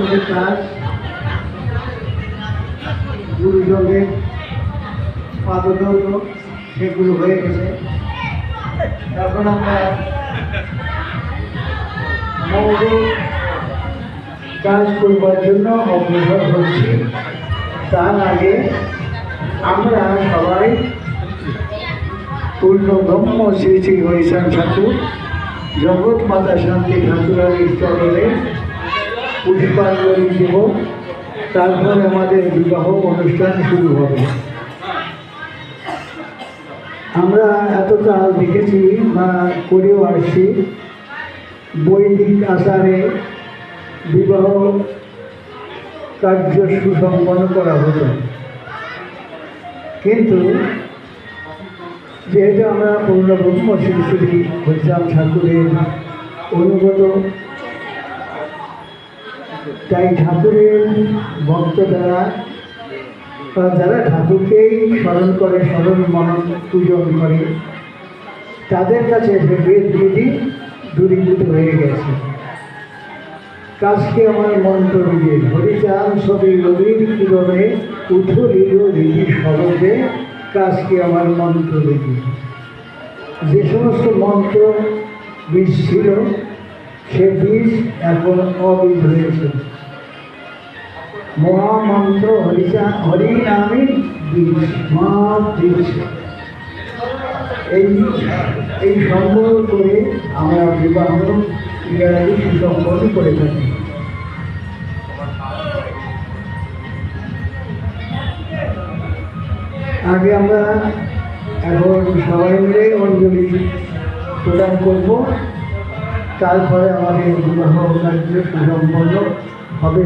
যাবতীয় কাজ গুরুজনের পাদদৌত সেগুলো হয়ে গেছে। এখন আমরা মৌলিক কাজ করবার জন্য অগ্রসর হচ্ছি। তার আগে আমরা সবাই পূর্ণ ব্রহ্ম শ্রী শ্রী হরিচাঁদ ঠাকুর জগৎ মাতা শান্তি ঠাকুরের চরণে পুষ্পাঞ্জলি দেব। তারপরে আমাদের বিবাহ অনুষ্ঠান শুরু হবে। আমরা এতকাল দেখেছি বা করেও আসছি, বৈদিক আচারে বিবাহ কার্য সুসম্পন্ন করা হতো। কিন্তু যেহেতু আমরা পূর্ণ ব্রহ্ম শ্রী শ্রী হরিচাঁদ ঠাকুরের অনুগত, তাই ঠাকুরের ভক্ত দ্বারা বা যারা ঠাকুরকেই স্মরণ করে, স্মরণ মনন পূজন করে, তাদের কাছে বেদ বিধি দূরীভূত হয়ে গেছে। কাজকে আমার মন্ত্র বিধি হরিচাঁদ ছবি রবির কিরণে উঠলিল রীতি স্বরূপে কাজকে আমার মন্ত্র বিধি। যে সমস্ত মন্ত্র বীজ ছিল সে বীজ এখন অবীজ হয়েছে। মহামন্ত্র হরি নামে বীজ বীজ। এই সম্পর্ক করে আমরা বিবাহ ক্রিয়াটি সুসম্পন্ন করে থাকি। আগে আমরা এখন সবাই মিলে অঞ্জলি প্রদান করব, তারপরে আমাদের বিবাহ কার্য সুসম্পন্ন হবে।